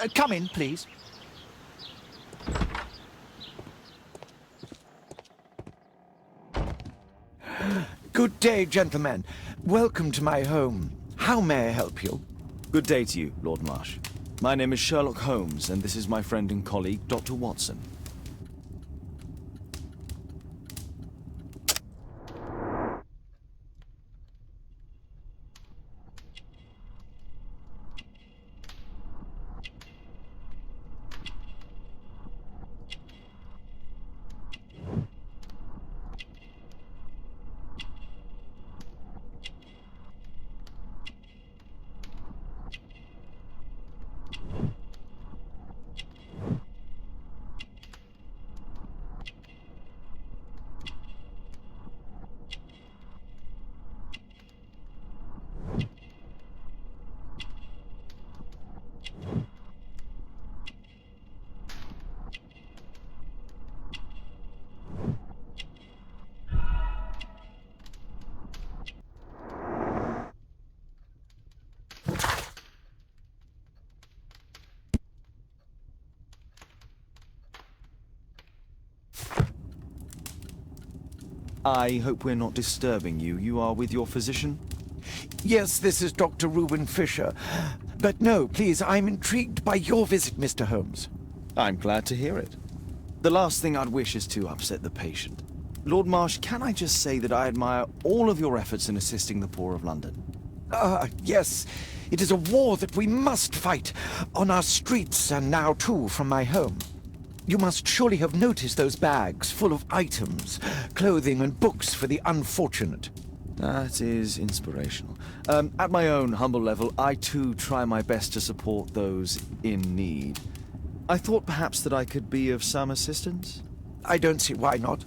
Come in, please. Good day, gentlemen. Welcome to my home. How may I help you? Good day to you, Lord Marsh. My name is Sherlock Holmes, and this is my friend and colleague, Dr. Watson. I hope we're not disturbing you. You are with your physician? Yes, this is Dr. Reuben Fisher. But no, please, I'm intrigued by your visit, Mr. Holmes. I'm glad to hear it. The last thing I'd wish is to upset the patient. Lord Marsh, can I just say that I admire all of your efforts in assisting the poor of London? Yes. It is a war that we must fight, on our streets and now, too, from my home. You must surely have noticed those bags full of items, clothing and books for the unfortunate. That is inspirational. At my own humble level, I too try my best to support those in need. I thought perhaps that I could be of some assistance? I don't see why not.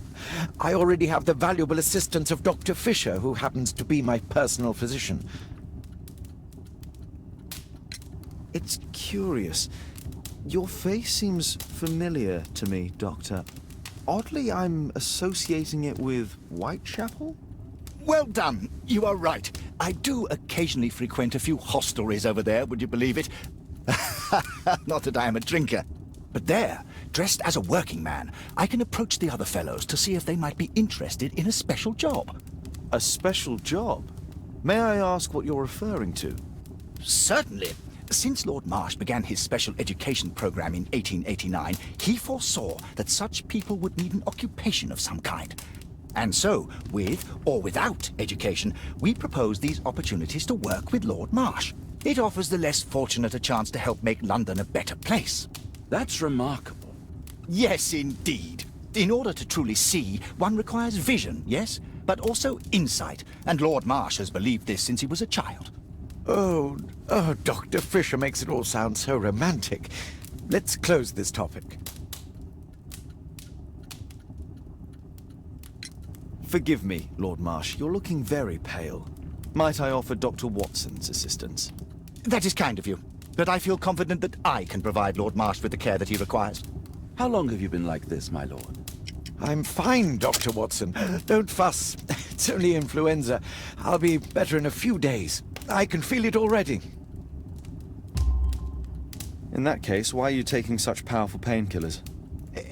I already have the valuable assistance of Dr. Fisher, who happens to be my personal physician. It's curious. Your face seems familiar to me, Doctor. Oddly, I'm associating it with Whitechapel? Well done. You are right. I do occasionally frequent a few hostelries over there, would you believe it? Not that I am a drinker. But there, dressed as a working man, I can approach the other fellows to see if they might be interested in a special job. A special job? May I ask what you're referring to? Certainly. Since Lord Marsh began his special education program in 1889, he foresaw that such people would need an occupation of some kind. And so, with or without education, we propose these opportunities to work with Lord Marsh. It offers the less fortunate a chance to help make London a better place. That's remarkable. Yes, indeed. In order to truly see, one requires vision, yes? But also insight. And Lord Marsh has believed this since he was a child. Oh, Dr. Fisher makes it all sound so romantic. Let's close this topic. Forgive me, Lord Marsh. You're looking very pale. Might I offer Dr. Watson's assistance? That is kind of you. But I feel confident that I can provide Lord Marsh with the care that he requires. How long have you been like this, my lord? I'm fine, Dr. Watson. Don't fuss. It's only influenza. I'll be better in a few days. I can feel it already. In that case, why are you taking such powerful painkillers?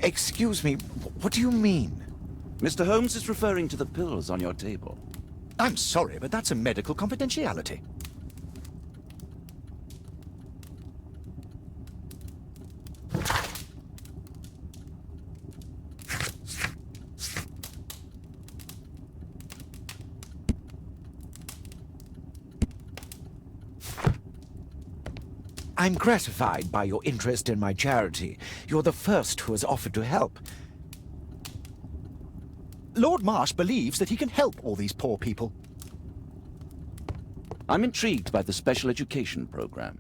Excuse me, what do you mean? Mr. Holmes is referring to the pills on your table. I'm sorry, but that's a medical confidentiality. I'm gratified by your interest in my charity. You're the first who has offered to help. Lord Marsh believes that he can help all these poor people. I'm intrigued by the special education program.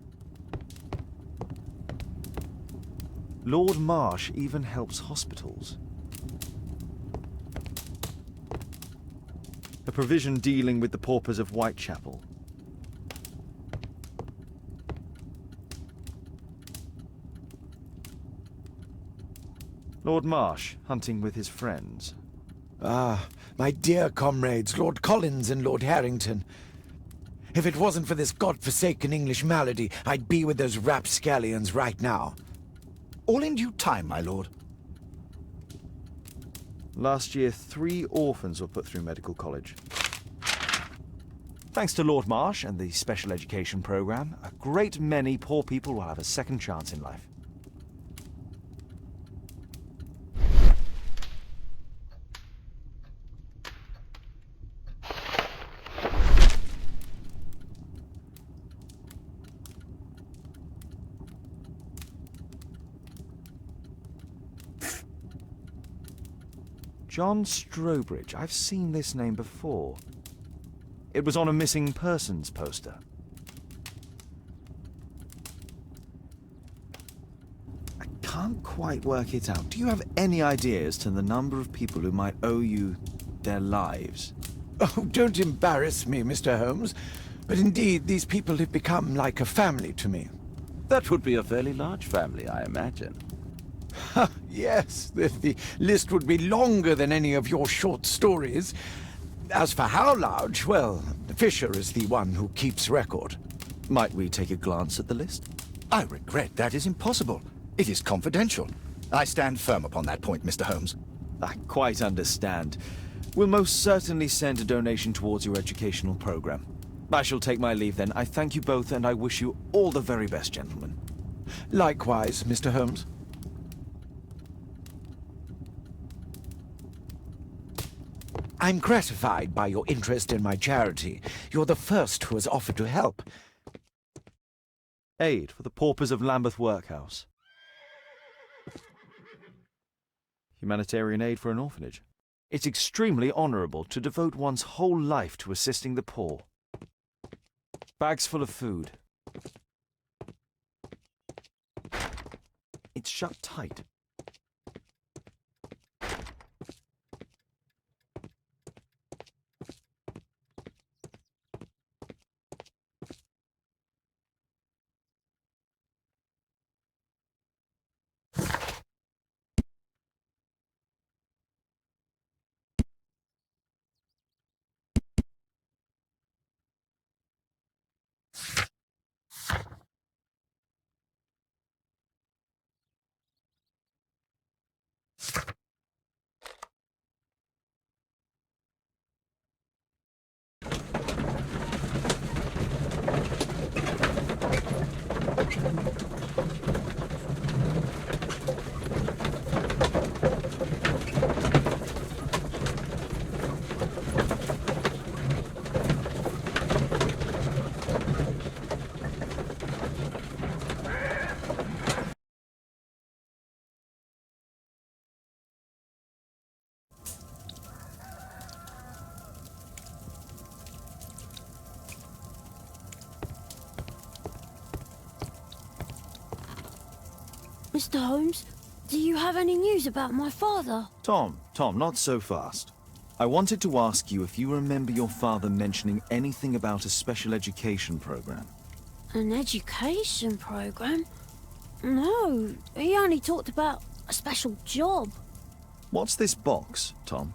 Lord Marsh even helps hospitals. A provision dealing with the paupers of Whitechapel. Lord Marsh, hunting with his friends. Ah, my dear comrades, Lord Collins and Lord Harrington. If it wasn't for this godforsaken English malady, I'd be with those rapscallions right now. All in due time, my lord. Last year, 3 orphans were put through medical college. Thanks to Lord Marsh and the special education program, a great many poor people will have a second chance in life. John Strobridge. I've seen this name before. It was on a missing persons poster. I can't quite work it out. Do you have any idea as to the number of people who might owe you their lives? Oh, don't embarrass me, Mr. Holmes. But indeed, these people have become like a family to me. That would be a fairly large family, I imagine. Yes, the list would be longer than any of your short stories. As for how large, well, Fisher is the one who keeps record. Might we take a glance at the list? I regret that is impossible. It is confidential. I stand firm upon that point, Mr. Holmes. I quite understand. We'll most certainly send a donation towards your educational program. I shall take my leave then. I thank you both and I wish you all the very best, gentlemen. Likewise, Mr. Holmes. I'm gratified by your interest in my charity. You're the first who has offered to help. Aid for the paupers of Lambeth Workhouse. Humanitarian aid for an orphanage. It's extremely honourable to devote one's whole life to assisting the poor. Bags full of food. It's shut tight. Mr. Holmes, do you have any news about my father? Tom, not so fast. I wanted to ask you if you remember your father mentioning anything about a special education program. An education program? No, he only talked about a special job. What's this box, Tom?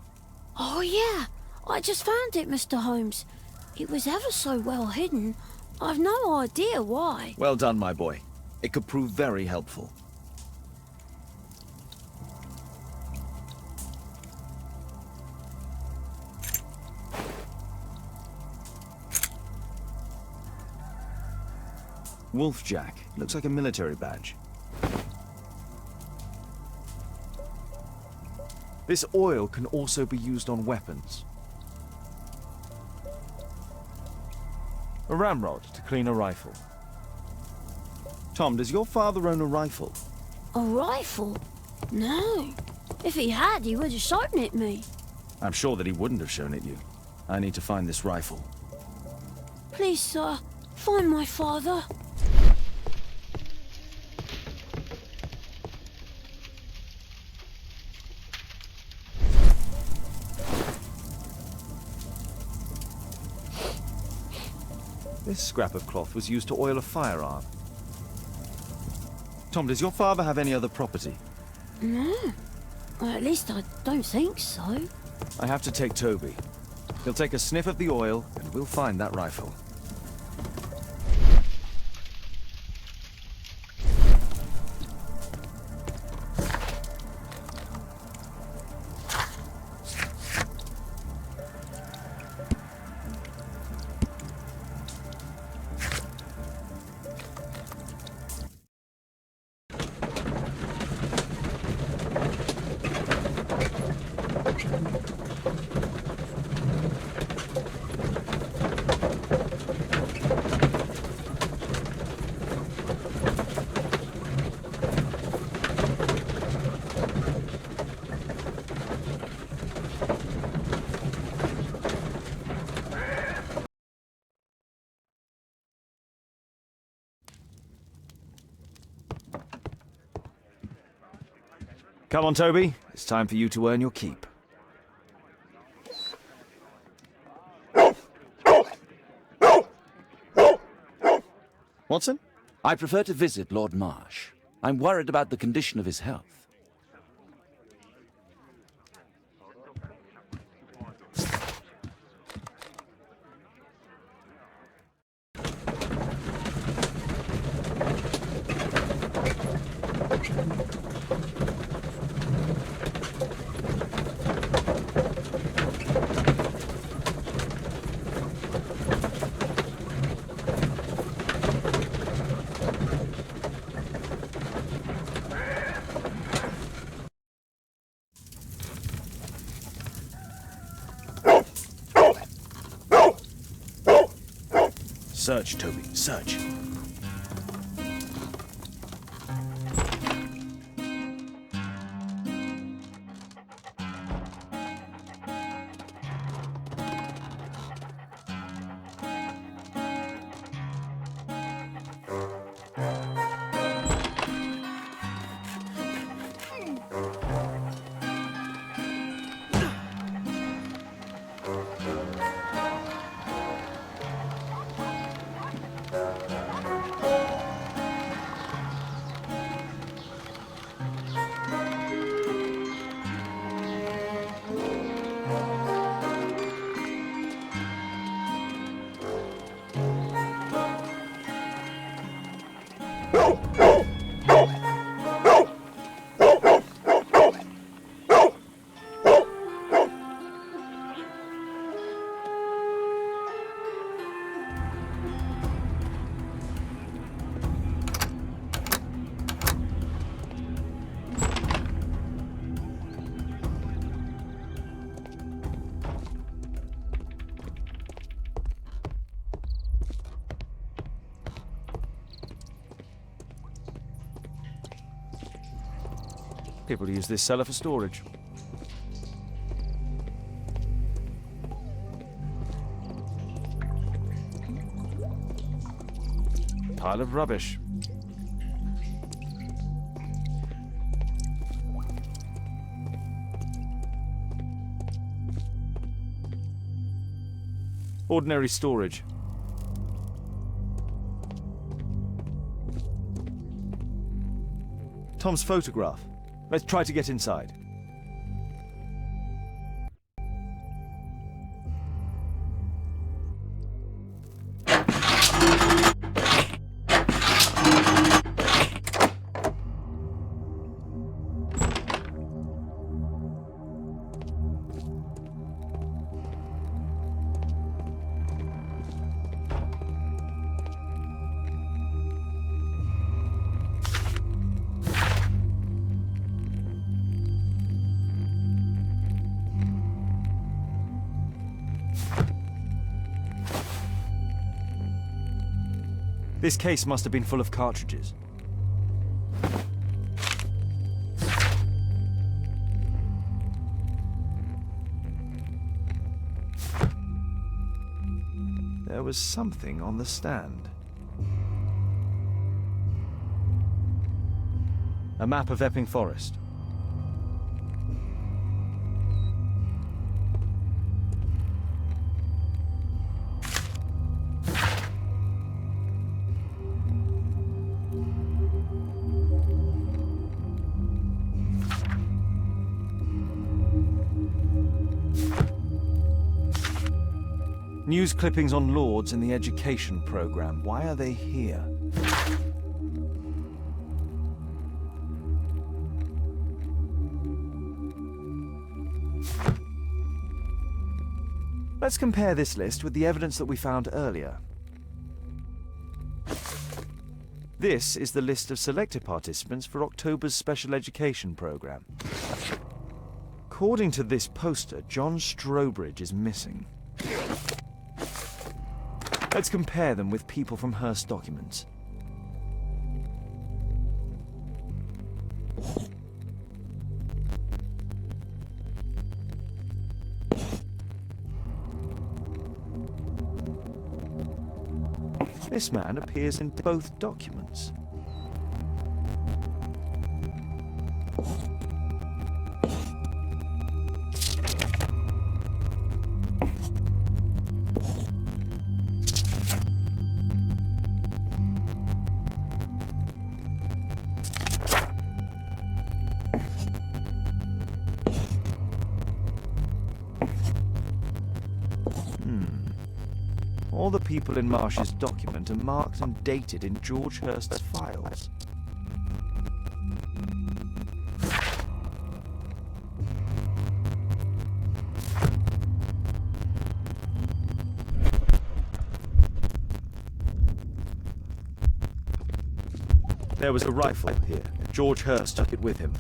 Oh yeah, I just found it, Mr. Holmes. It was ever so well hidden. I've no idea why. Well done, my boy. It could prove very helpful. Wolfjack. Looks like a military badge. This oil can also be used on weapons. A ramrod to clean a rifle. Tom, does your father own a rifle? A rifle? No. If he had, he would have shown it me. I'm sure that he wouldn't have shown it you. I need to find this rifle. Please, sir, find my father. This scrap of cloth was used to oil a firearm. Tom, does your father have any other property? No. Well, at least I don't think so. I have to take Toby. He'll take a sniff of the oil, and we'll find that rifle. Come on, Toby. It's time for you to earn your keep. Watson? I prefer to visit Lord Marsh. I'm worried about the condition of his health. Search, Toby, search. People use this cellar for storage. Pile of rubbish. Ordinary storage. Tom's photograph. Let's try to get inside. This case must have been full of cartridges. There was something on the stand. A map of Epping Forest. News clippings on Lords in the education program. Why are they here? Let's compare this list with the evidence that we found earlier. This is the list of selected participants for October's special education program. According to this poster, John Strobridge is missing. Let's compare them with people from Hearst documents. This man appears in both documents. All the people in Marsh's document are marked and dated in George Hurst's files. There was a rifle here. George Hurst took it with him.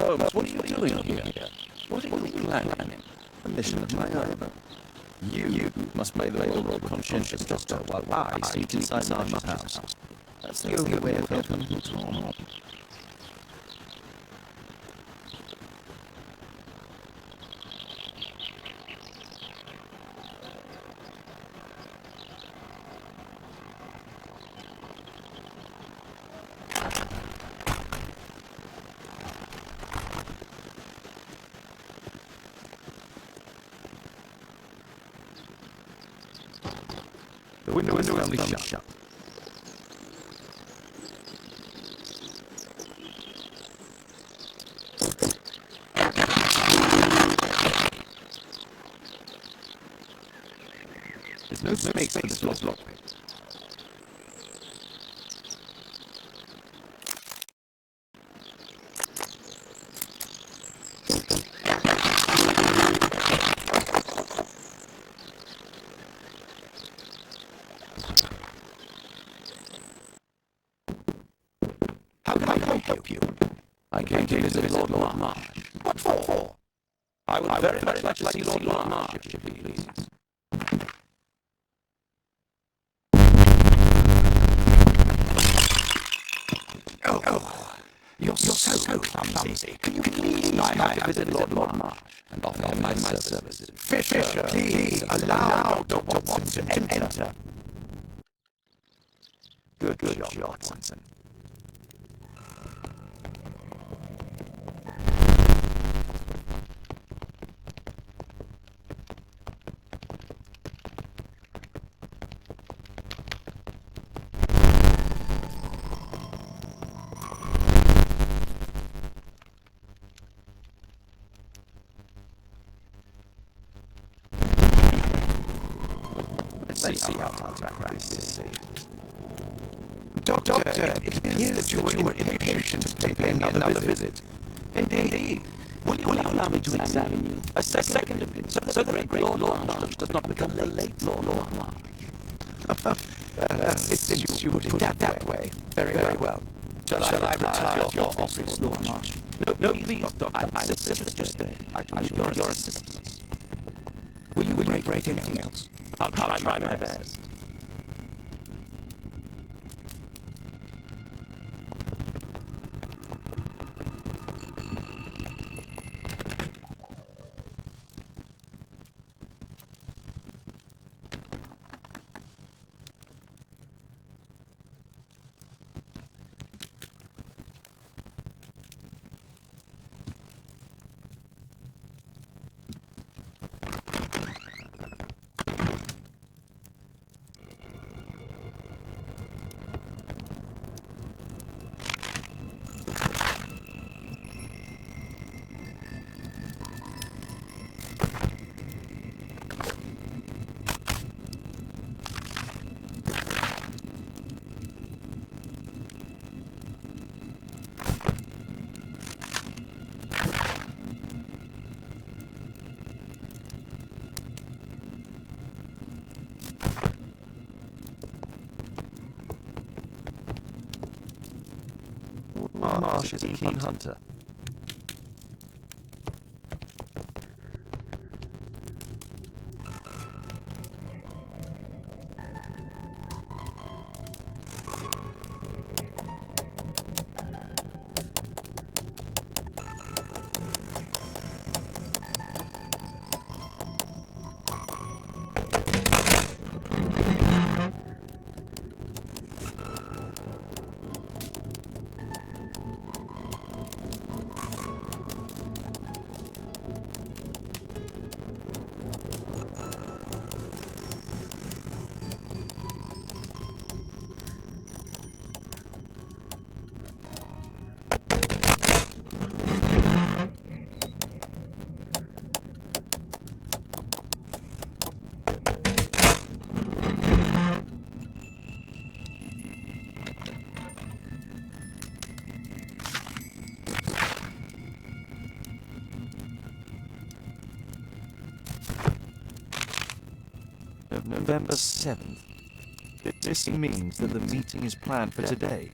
Holmes, what are you doing here? What are you planning? A mission of my own. You must play the role of conscientious doctor while I sleep inside Marsh's house. That's the only way of helping him talk. The window is firmly shut. There's no space for this lockpick. How can I help you? I came to visit Lord Marsh. What for? I would very much like to see Lord Marsh, if you please. Oh, you're so clumsy. Can you please I have to visit Lord Marsh and offer him my services. Fisher, please allow Dr. Watson to enter. Good job, Watson. see how hard to practice. Doctor, it appears that you were impatient to pay me another visit. Indeed. Will you allow me to examine you? A second opinion, so that the great Lord Marsh does not become the late Lord Marsh. Since you put it that way. Very well. Shall I retire to your office, Lord Marsh? No, please, Doctor. I insist just stay. Your assistance. Will you break anything else? I'll try my best. Marsh is a keen hunter. November 7th. This means that the meeting is planned for today.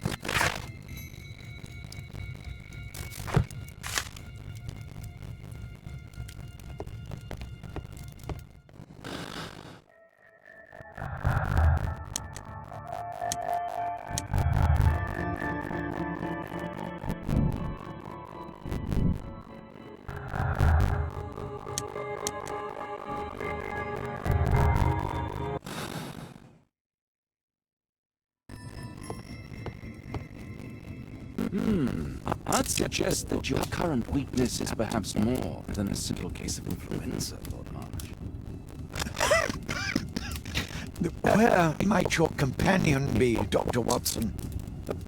I'd suggest that your current weakness is perhaps more than a simple case of influenza, Lord Marsh. Where might your companion be, Dr. Watson?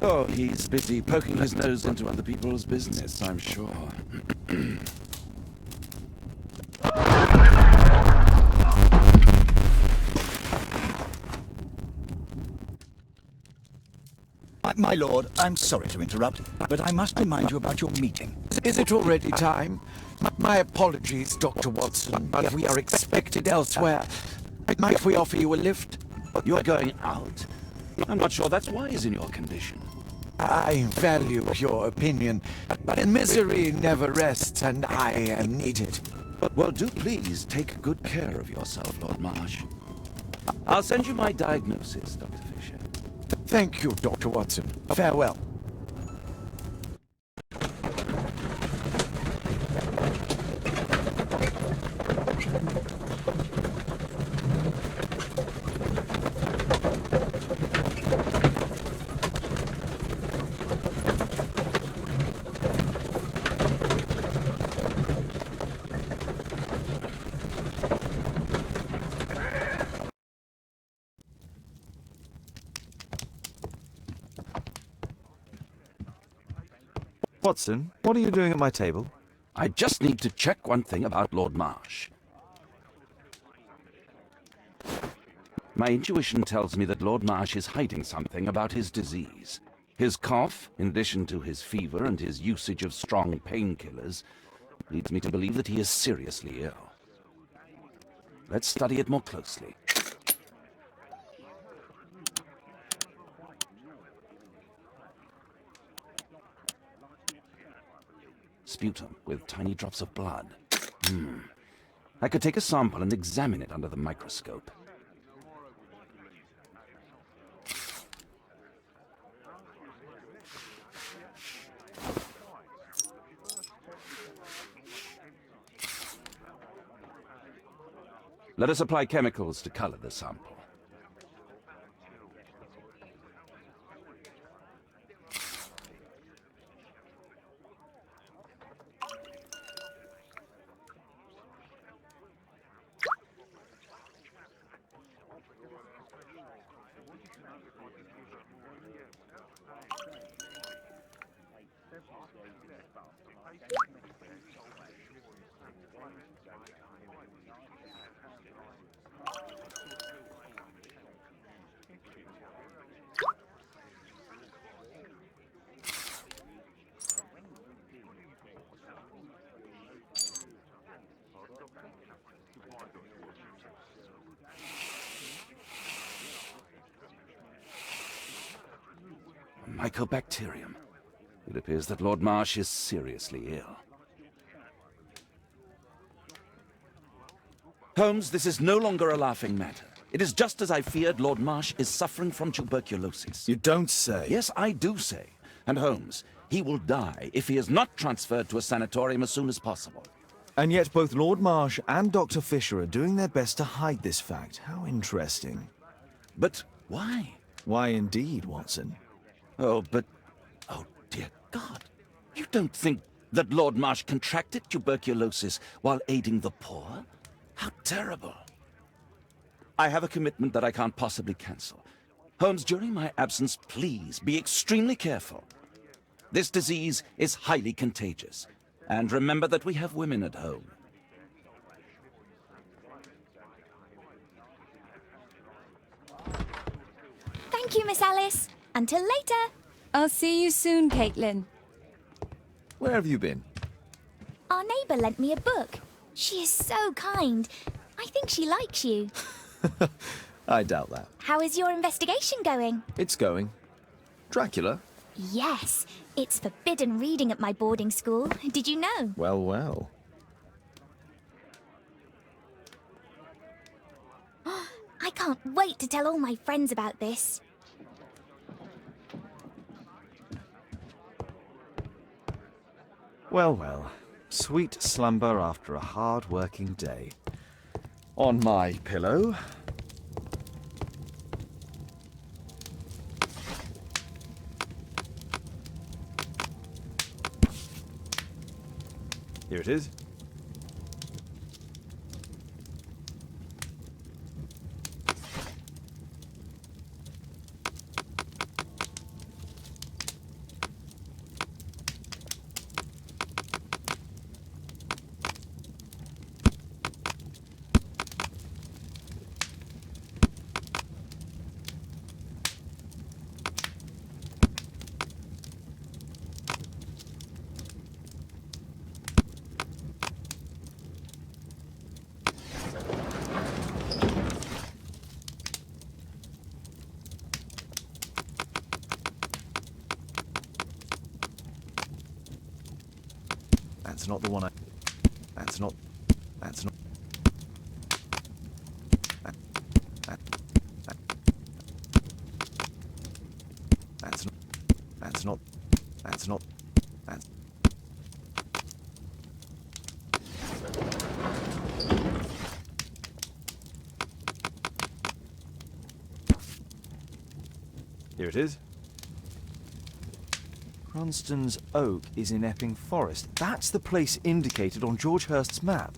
Oh, he's busy poking his nose into other people's business, I'm sure. My lord, I'm sorry to interrupt, but I must remind you about your meeting. Is it already time? My apologies, Dr. Watson, but we are expected elsewhere. Might we offer you a lift? You're going out? I'm not sure that's wise in your condition. I value your opinion, but misery never rests, and I am needed. Well, do please take good care of yourself, Lord Marsh. I'll send you my diagnosis, Dr. Fisher. Thank you, Dr. Watson. Farewell. Watson, what are you doing at my table? I just need to check one thing about Lord Marsh. My intuition tells me that Lord Marsh is hiding something about his disease. His cough, in addition to his fever and his usage of strong painkillers, leads me to believe that he is seriously ill. Let's study it more closely. Sputum with tiny drops of blood. I could take a sample and examine it under the microscope. Let us apply chemicals to color the sample. Mycobacterium. It appears that Lord Marsh is seriously ill. Holmes, this is no longer a laughing matter. It is just as I feared. Lord Marsh is suffering from tuberculosis. You don't say. Yes, I do say. And Holmes, he will die if he is not transferred to a sanatorium as soon as possible. And yet both Lord Marsh and Dr. Fisher are doing their best to hide this fact. How interesting. But why? Why indeed, Watson? Oh, dear God. You don't think that Lord Marsh contracted tuberculosis while aiding the poor? How terrible. I have a commitment that I can't possibly cancel. Holmes, during my absence, please be extremely careful. This disease is highly contagious. And remember that we have women at home. Thank you, Miss Alice. Until later. I'll see you soon, Caitlin. Where have you been? Our neighbour lent me a book. She is so kind. I think she likes you. I doubt that. How is your investigation going? It's going. Dracula? Yes, it's forbidden reading at my boarding school. Did you know? Well, well. I can't wait to tell all my friends about this. Well, well. Sweet slumber after a hard-working day. On my pillow. Here it is. That's not the one I... That's not... That's not... That's not... That's not... That's not... That's... Here it is. Cranston's Oak is in Epping Forest. That's the place indicated on George Hurst's map.